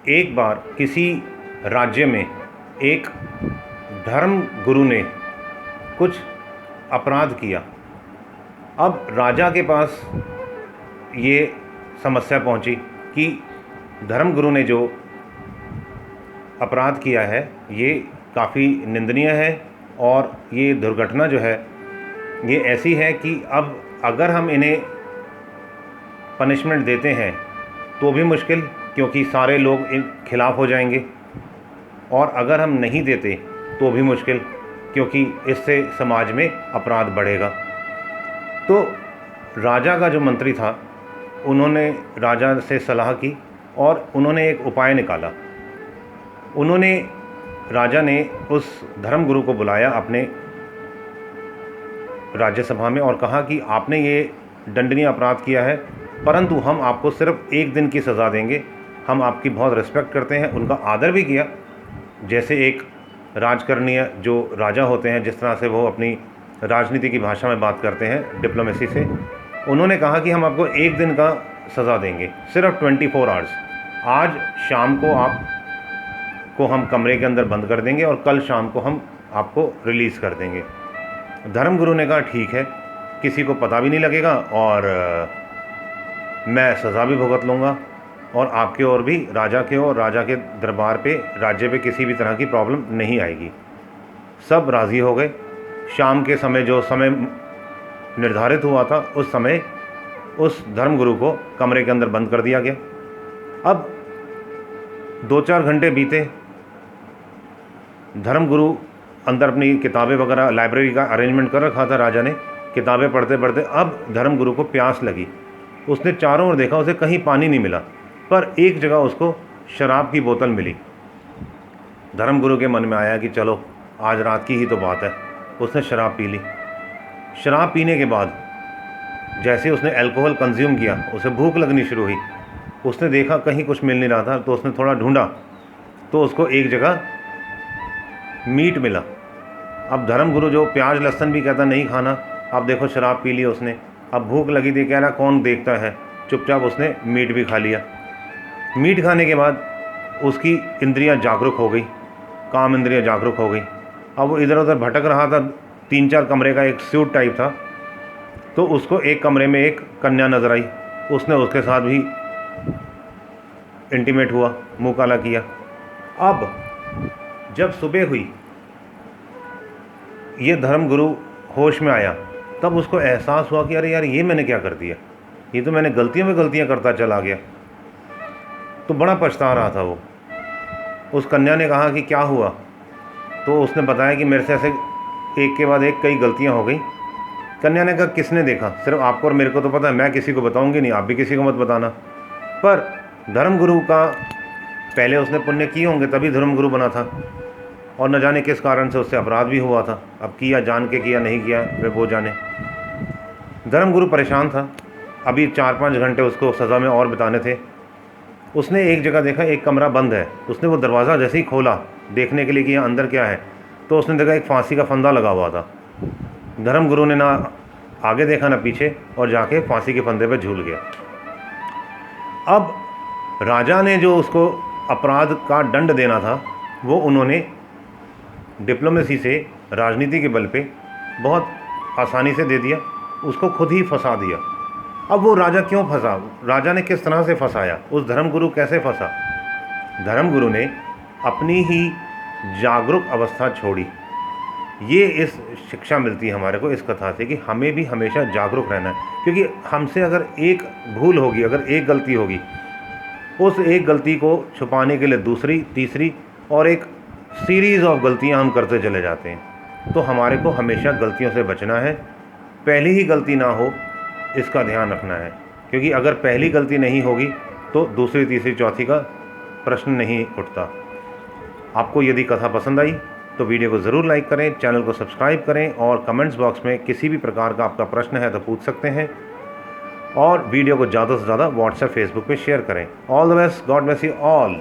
एक बार किसी राज्य में एक धर्म गुरु ने कुछ अपराध किया। अब राजा के पास ये समस्या पहुंची कि धर्मगुरु ने जो अपराध किया है ये काफ़ी निंदनीय है और ये दुर्घटना जो है ये ऐसी है कि अब अगर हम इन्हें पनिशमेंट देते हैं तो भी मुश्किल, क्योंकि सारे लोग इन खिलाफ़ हो जाएंगे, और अगर हम नहीं देते तो भी मुश्किल, क्योंकि इससे समाज में अपराध बढ़ेगा। तो राजा का जो मंत्री था उन्होंने राजा से सलाह की और उन्होंने एक उपाय निकाला। राजा ने उस धर्मगुरु को बुलाया अपने राज्यसभा में और कहा कि आपने ये दंडनीय अपराध किया है, परंतु हम आपको सिर्फ 1 दिन की सज़ा देंगे। हम आपकी बहुत रिस्पेक्ट करते हैं, उनका आदर भी किया, जैसे एक राजकरणीय जो राजा होते हैं जिस तरह से वो अपनी राजनीति की भाषा में बात करते हैं, डिप्लोमेसी से। उन्होंने कहा कि हम आपको 1 दिन का सज़ा देंगे, सिर्फ 24 आवर्स। आज शाम को आपको हम कमरे के अंदर बंद कर देंगे और कल शाम को हम आपको रिलीज़ कर देंगे। धर्मगुरु ने कहा ठीक है, किसी को पता भी नहीं लगेगा और मैं सज़ा भी भुगत लूँगा, और आपके और भी राजा के और राजा के दरबार पे, राज्य पे किसी भी तरह की प्रॉब्लम नहीं आएगी। सब राज़ी हो गए। शाम के समय जो समय निर्धारित हुआ था उस समय उस धर्मगुरु को कमरे के अंदर बंद कर दिया गया। अब 2-4 घंटे बीते, धर्मगुरु अंदर अपनी किताबें वगैरह, लाइब्रेरी का अरेंजमेंट कर रखा था राजा ने। किताबें पढ़ते पढ़ते अब धर्मगुरु को प्यास लगी। उसने चारों ओर देखा, उसे कहीं पानी नहीं मिला, पर एक जगह उसको शराब की बोतल मिली। धर्मगुरु के मन में आया कि चलो आज रात की ही तो बात है। उसने शराब पी ली। शराब पीने के बाद जैसे उसने अल्कोहल कंज्यूम किया, उसे भूख लगनी शुरू हुई। उसने देखा कहीं कुछ मिल नहीं रहा था, तो उसने थोड़ा ढूंढा तो उसको एक जगह मीट मिला। अब धर्मगुरु जो प्याज लहसुन भी कहता नहीं खाना, अब देखो शराब पी ली उसने, अब भूख लगी थी, कह रहा कौन देखता है, चुपचाप उसने मीट भी खा लिया। मीट खाने के बाद उसकी इंद्रियां जागरूक हो गई, काम इंद्रियां जागरूक हो गई। अब वो इधर उधर भटक रहा था। 3-4 कमरे का एक स्यूट टाइप था, तो उसको एक कमरे में एक कन्या नजर आई। उसने उसके साथ भी इंटीमेट हुआ, मुँह काला किया। अब जब सुबह हुई, ये धर्मगुरु होश में आया, तब उसको एहसास हुआ कि अरे यार ये मैंने क्या कर दिया, ये तो मैंने गलतियों में गलतियां करता चला गया। तो बड़ा पछता रहा था वो। उस कन्या ने कहा कि क्या हुआ, तो उसने बताया कि मेरे से ऐसे एक के बाद एक कई गलतियां हो गई। कन्या ने कहा किसने देखा, सिर्फ आपको और मेरे को तो पता है, मैं किसी को बताऊंगी नहीं, आप भी किसी को मत बताना। पर धर्मगुरु का पहले उसने पुण्य किए होंगे तभी धर्मगुरु बना था, और न जाने किस कारण से उससे अपराध भी हुआ था। अब किया जान के किया नहीं किया वे वो जाने। धर्मगुरु परेशान था। अभी 4-5 घंटे उसको सज़ा में और बिताने थे। उसने एक जगह देखा एक कमरा बंद है। उसने वो दरवाज़ा जैसे ही खोला देखने के लिए कि यहाँ अंदर क्या है, तो उसने देखा एक फांसी का फंदा लगा हुआ था। धर्मगुरु ने ना आगे देखा ना पीछे, और जाके फांसी के फंदे पर झूल गया। अब राजा ने जो उसको अपराध का दंड देना था वो उन्होंने डिप्लोमेसी से, राजनीति के बल पे बहुत आसानी से दे दिया, उसको खुद ही फंसा दिया। अब वो राजा क्यों फंसा, राजा ने किस तरह से फंसाया, उस धर्मगुरु कैसे फंसा? धर्मगुरु ने अपनी ही जागरूक अवस्था छोड़ी। ये इस शिक्षा मिलती है हमारे को इस कथा से कि हमें भी हमेशा जागरूक रहना है, क्योंकि हमसे अगर एक भूल होगी, अगर एक गलती होगी, उस एक गलती को छुपाने के लिए दूसरी, तीसरी और एक सीरीज़ ऑफ गलतियां हम करते चले जाते हैं। तो हमारे को हमेशा गलतियों से बचना है। पहली ही गलती ना हो इसका ध्यान रखना है, क्योंकि अगर पहली गलती नहीं होगी तो दूसरी, तीसरी, चौथी का प्रश्न नहीं उठता। आपको यदि कथा पसंद आई तो वीडियो को ज़रूर लाइक करें, चैनल को सब्सक्राइब करें, और कमेंट्स बॉक्स में किसी भी प्रकार का आपका प्रश्न है तो पूछ सकते हैं, और वीडियो को ज़्यादा से ज़्यादा व्हाट्सएप, फेसबुक पे शेयर करें। All the best, God bless you all.